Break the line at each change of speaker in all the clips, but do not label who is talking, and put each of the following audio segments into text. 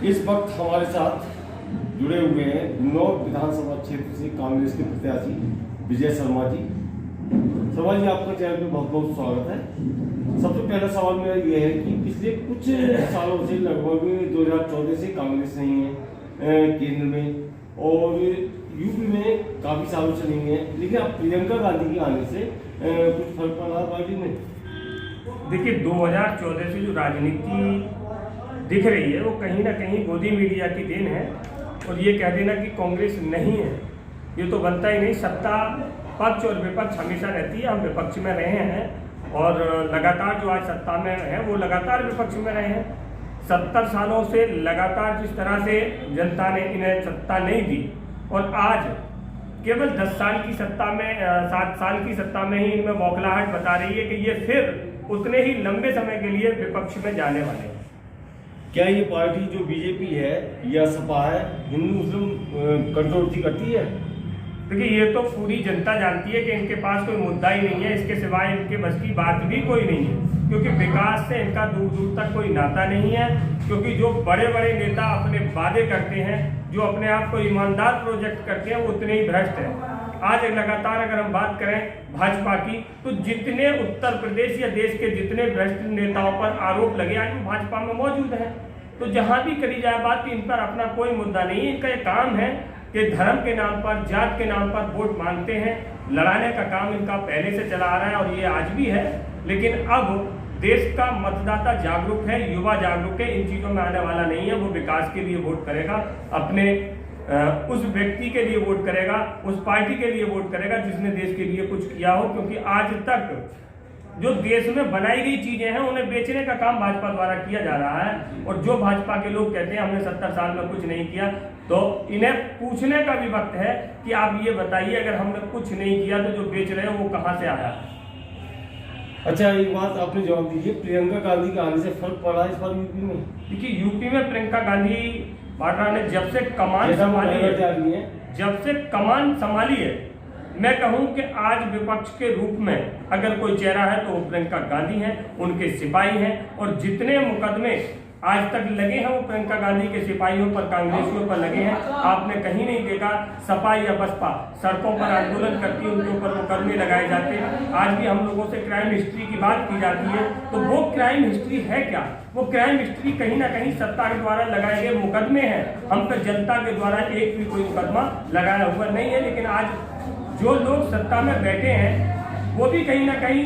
इस वक्त हमारे साथ जुड़े हुए हैं गुन्नौर विधानसभा क्षेत्र से कांग्रेस के प्रत्याशी विजय शर्मा जी। शर्मा जी, आपका चैनल पे बहुत बहुत स्वागत है। सबसे पहला सवाल मेरा ये है कि पिछले कुछ सालों से लगभग 2014 से कांग्रेस नहीं है केंद्र में और यूपी में काफी सालों से नहीं है, लेकिन अब प्रियंका गांधी के आने से कुछ फर्क पड़ रहा पार्टी में?
देखिए, 2014 से जो राजनीति दिख रही है वो कहीं ना कहीं मोदी मीडिया की देन है। और ये कह देना कि कांग्रेस नहीं है, ये तो बनता ही नहीं। सत्ता पक्ष और विपक्ष हमेशा रहती है। हम विपक्ष में रहे हैं और लगातार जो आज सत्ता में है वो लगातार विपक्ष में रहे हैं। 70 सालों से लगातार जिस तरह से जनता ने इन्हें सत्ता नहीं दी और आज केवल 10 साल की सत्ता में 7 साल की सत्ता में ही इनमें बौखलाहट बता रही है कि ये फिर उतने ही लंबे समय के लिए विपक्ष में जाने वाले हैं।
क्या ये पार्टी जो बीजेपी है या सपा है हिंदू मुस्लिम कंट्रोवर्सी करती है?
देखिए, ये तो पूरी जनता जानती है कि इनके पास कोई मुद्दा ही नहीं है, इसके सिवाय इनके बस की बात भी कोई नहीं है, क्योंकि विकास से इनका दूर दूर तक कोई नाता नहीं है। क्योंकि जो बड़े बड़े नेता अपने वादे करते हैं, जो अपने आप को ईमानदार प्रोजेक्ट करते हैं, वो उतने ही भ्रष्ट हैं। आज लगातार अगर हम बात करें भाजपा की, तो जितने उत्तर प्रदेश या देश के जितने भ्रष्ट नेताओं पर आरोप लगे आज वो भाजपा में मौजूद है। तो जहां भी करी जाए बात, इन पर अपना कोई मुद्दा नहीं है। इनका ये काम है कि धर्म के नाम पर, जात के नाम पर वोट मांगते हैं। लड़ाने का काम इनका पहले से चला आ रहा है और ये आज भी है। लेकिन अब देश का मतदाता जागरूक है, युवा जागरूक है, इन चीजों में आने वाला नहीं है। वो विकास के लिए वोट करेगा, अपने उस व्यक्ति के लिए वोट करेगा, उस पार्टी के लिए वोट करेगा जिसने देश के लिए कुछ किया हो। क्योंकि आज तक जो देश में बनाई गई चीजें हैं उन्हें बेचने का काम भाजपा द्वारा किया जा रहा है। और जो भाजपा के लोग कहते हैं हमने 70 साल में कुछ नहीं किया, तो इन्हें पूछने का भी वक्त है कि आप ये बताइए, अगर हमने कुछ नहीं किया तो जो बेच रहे हो वो कहां से आया?
अच्छा, एक बात आपने जवाब दीजिए, प्रियंका गांधी के आने से फर्क पड़ा है इस बार यूपी में?
देखिए, यूपी में प्रियंका गांधी वाड्रा ने जब से कमान संभाली है, मैं कहूं कि आज विपक्ष के रूप में अगर कोई चेहरा है तो वो प्रियंका गांधी हैं, उनके सिपाही हैं। और जितने मुकदमे आज तक लगे हैं वो प्रियंका गांधी के सिपाहियों पर, कांग्रेसियों पर लगे हैं। आपने कहीं नहीं देखा सपा या बसपा सड़कों पर आंदोलन करती, उनके ऊपर मुकदमे लगाए जाते हैं। आज भी हम लोगों से क्राइम हिस्ट्री की बात की जाती है, तो वो क्राइम हिस्ट्री है क्या? वो क्राइम हिस्ट्री कहीं ना कहीं सत्ता के द्वारा लगाए गए मुकदमे हैं। हम पर जनता के द्वारा एक भी कोई मुकदमा लगाया हुआ नहीं है। लेकिन आज जो लोग सत्ता में बैठे हैं वो भी कहीं ना कहीं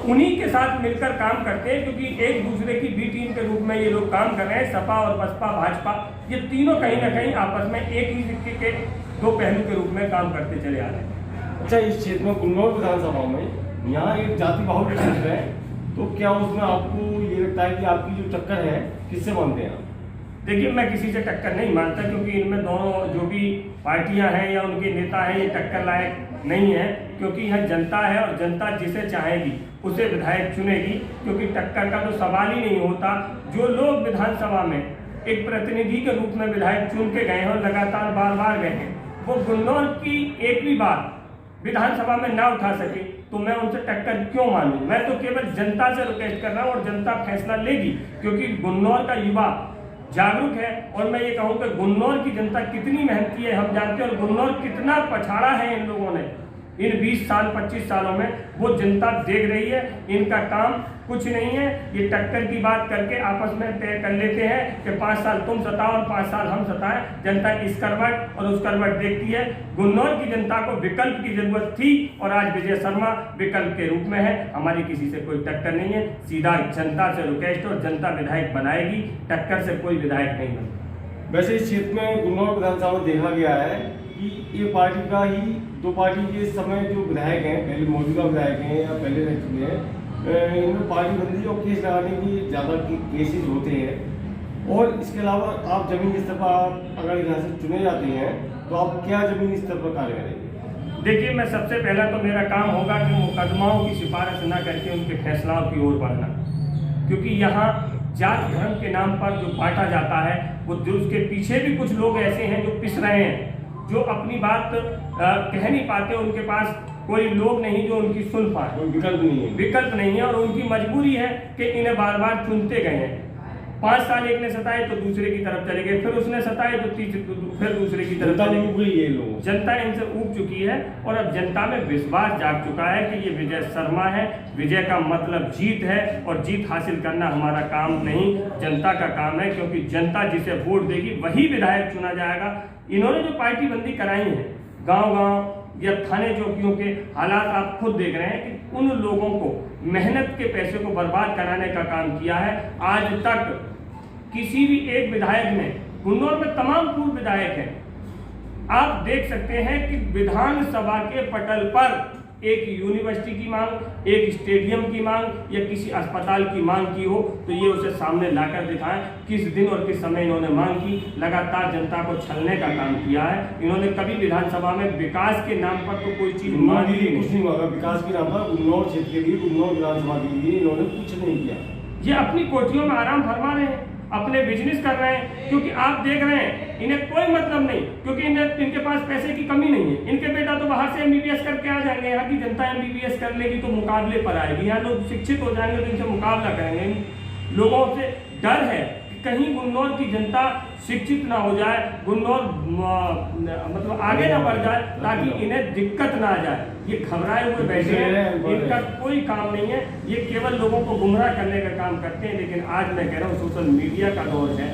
उन्हीं के साथ मिलकर काम करते हैं, क्योंकि एक दूसरे की बी टीम के रूप में ये लोग काम कर रहे हैं। सपा और बसपा, भाजपा, ये तीनों कहीं ना कहीं आपस में एक ही सिक्के के दो पहलू के रूप में काम करते चले आ रहे हैं।
अच्छा, इस क्षेत्र में गुन्नौर विधानसभा में यहाँ एक जाति बाहुल्य क्षेत्र है, तो क्या उसमें आपको ये लगता है कि आपकी जो टक्कर है किससे मानते हैं आप?
देखिए, मैं किसी से टक्कर नहीं मानता, क्योंकि इनमें दोनों जो भी पार्टियां हैं या उनके नेता हैं ये टक्कर लायक नहीं है। क्योंकि यह जनता है और जनता जिसे चाहेगी उसे विधायक चुनेगी, क्योंकि टक्कर का तो सवाल ही नहीं होता। जो लोग विधानसभा में एक प्रतिनिधि के रूप में विधायक चुन के गए हैं और लगातार बार बार गए हैं, वो गुन्नौर की एक भी बात विधानसभा में ना उठा सके तो मैं उनसे टक्कर क्यों मानूं? मैं तो केवल जनता से रिक्वेस्ट कर रहा हूं और जनता फैसला लेगी, क्योंकि गुन्नौर का युवा जागरूक है। और मैं ये कहूँ कि गुन्नौर की जनता कितनी मेहनती है हम जानते हैं, और गुन्नौर कितना पछाड़ा है इन लोगों ने इन 20 साल 25 सालों में, वो जनता देख रही है। इनका काम कुछ नहीं है, ये टक्कर की बात करके आपस में तय कर लेते हैं कि 5 साल तुम सताओ और 5 साल हम सताएं। जनता इस करवट और उस करवट देखती है। गुन्नौर की जनता को विकल्प की जरूरत थी और आज विजय शर्मा विकल्प के रूप में है। हमारी किसी से कोई टक्कर नहीं है, सीधा जनता से रिक्वेस्ट और जनता विधायक बनाएगी, टक्कर से कोई विधायक नहीं बनता।
वैसे इस क्षेत्र में गुन्नौर विधानसभा में देखा गया है कि ये पार्टी का ही, दो पार्टी के समय जो विधायक हैं, पहले मौजूदा विधायक हैं या पहले रह चुके हैं, इनमें पार्टी बंदी और केस लगाने की ज़्यादा केसेस होते हैं। और इसके अलावा आप जमीनी स्तर पर अगर यहाँ से चुने जाते हैं तो आप क्या जमीनी स्तर पर कार्य करेंगे?
देखिए, मैं सबसे पहला तो मेरा काम होगा कि मुकदमाओं की सिफारिश न करके उनके फैसलाओं की ओर बढ़ना, क्योंकि यहाँ जात धर्म के नाम पर जो बांटा जाता है वो उसके पीछे भी कुछ लोग ऐसे हैं जो पिस रहे हैं, जो अपनी बात कह नहीं पाते, उनके पास कोई लोग नहीं जो उनकी सुन पाए,
विकल्प नहीं है
और उनकी मजबूरी है कि इन्हें बार बार चुनते गए हैं। 5 साल एक ने सताए तो दूसरे की तरफ चले गए, फिर उसने सताए तो फिर दूसरे की तरफ
जनता
चले
ऊब
गए।
गई है लोग,
जनता इनसे ऊब चुकी है और अब जनता में विश्वास जाग चुका है कि ये विजय शर्मा है। विजय का मतलब जीत है और जीत हासिल करना हमारा काम नहीं, जनता का काम है, क्योंकि जनता जिसे वोट देगी वही विधायक चुना जाएगा। इन्होंने जो पार्टी बंदी कराई है, गांव-गांव या थाने चौकियों के हालात आप खुद देख रहे हैं कि उन लोगों को मेहनत के पैसे को बर्बाद कराने का काम किया है। आज तक किसी भी एक विधायक ने, गुन्नौर में तमाम पूर्व विधायक हैं, आप देख सकते हैं कि विधानसभा के पटल पर एक यूनिवर्सिटी की मांग, एक स्टेडियम की मांग या किसी अस्पताल की मांग की हो तो ये उसे सामने लाकर दिखाएं किस दिन और किस समय इन्होंने मांग की। लगातार जनता को छलने का काम किया है। इन्होंने कभी विधानसभा में विकास के नाम पर तो कोई चीज मांगी ही
कुछ नहीं मांगा विकास के नाम पर। उन्नौर क्षेत्र के लिए, उन्नौर विधानसभा के लिए इन्होंने कुछ नहीं किया।
ये अपनी कोठियों में आराम फरमा रहे हैं, अपने बिजनेस कर रहे हैं, क्योंकि आप देख रहे हैं इन्हें कोई मतलब नहीं, क्योंकि इनके पास पैसे की कमी नहीं है। इनके बेटा तो बाहर से MBBS करके आ जाएंगे, यहाँ की जनता MBBS कर लेगी तो मुकाबले पर आएगी, यहाँ लोग शिक्षित हो जाएंगे तो इनसे मुकाबला करेंगे। लोगों से डर है कि कहीं गुन्नौर की जनता शिक्षित ना हो जाए, गुन्नौर मतलब आगे ना बढ़ जाए, ताकि इन्हें दिक्कत ना आ जाए। ये घबराए हुए बैठे हैं, इनका कोई काम नहीं है, ये केवल लोगों को गुमराह करने का काम करते हैं। लेकिन आज मैं कह रहा हूँ सोशल मीडिया का दौर है,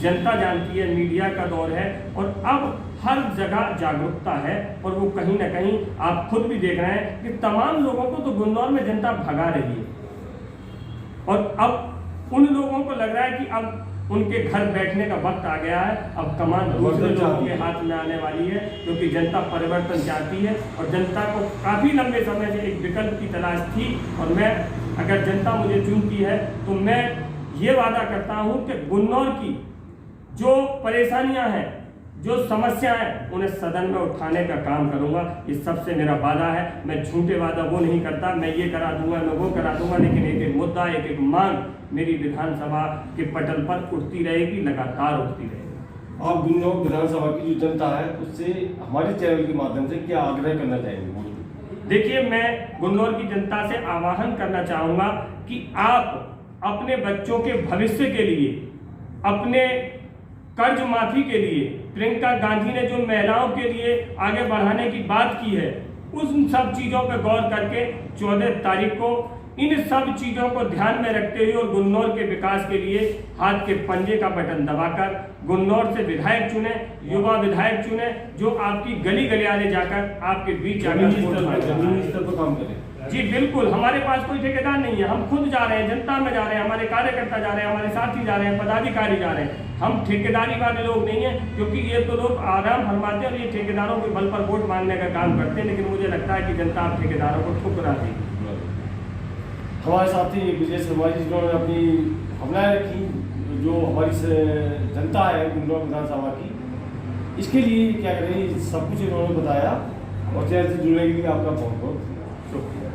जनता जानती है, मीडिया का दौर है और अब हर जगह जागरूकता है। और वो कहीं ना कहीं आप खुद भी देख रहे हैं कि तमाम लोगों को तो गुन्नौर में जनता भगा रही है और अब उन लोगों को लग रहा है कि अब उनके घर बैठने का वक्त आ गया है। अब कमान दूसरे लोगों के हाथ में आने वाली है, क्योंकि जनता परिवर्तन चाहती है और जनता को काफ़ी लंबे समय से एक विकल्प की तलाश थी। और मैं, अगर जनता मुझे चुनती है तो मैं ये वादा करता हूँ कि गुन्नौर की जो परेशानियाँ हैं, जो समस्याएं हैं, उन्हें सदन में उठाने का काम करूंगा। ये सबसे मेरा वादा है। मैं झूठे वादा वो नहीं करता, मैं ये करा दूंगा, मैं वो करा दूंगा, लेकिन एक एक मुद्दा, एक एक मांग मेरी विधानसभा के पटल पर उठती रहेगी, लगातार उठती रहेगी।
आप गुन्नौर विधानसभा की जो जनता है उससे हमारे चैनल के माध्यम से क्या आग्रह करना चाहेंगे?
देखिए, मैं गुन्नौर की जनता से आह्वान करना चाहूंगा कि आप अपने बच्चों के भविष्य के लिए, अपने कर्ज माफी के लिए, प्रियंका गांधी ने जो महिलाओं के लिए आगे बढ़ाने की बात की है, उन सब चीजों पर गौर करके 14 तारीख को इन सब चीजों को ध्यान में रखते हुए और गुन्नौर के विकास के लिए हाथ के पंजे का बटन दबाकर गुन्नौर से विधायक चुने, युवा विधायक चुने, जो आपकी गली गलियारे जाकर आपके बीच जाकर
जमीनी स्तर पर काम करें।
जी बिल्कुल, हमारे पास कोई ठेकेदार नहीं है, हम खुद जा रहे हैं, जनता में जा रहे हैं, हमारे कार्यकर्ता जा रहे हैं, हमारे साथी जा रहे हैं, पदाधिकारी जा रहे हैं। हम ठेकेदारी वाले लोग नहीं हैं, क्योंकि ये तो लोग आराम फरमाते हैं और ये ठेकेदारों के बल पर वोट मांगने का काम करते हैं। लेकिन मुझे लगता है कि जनता आप ठेकेदारों को ठुकराती है।
हमारे साथी विजय शर्मा जी, जिन्होंने अपनी भावनाएं रखी, जो हमारी जनता है गुन्नौर विधानसभा की, इसके लिए क्या करें, सब कुछ इन्होंने बताया। और चैनल से जुड़ने के लिए आपका बहुत बहुत शुक्रिया।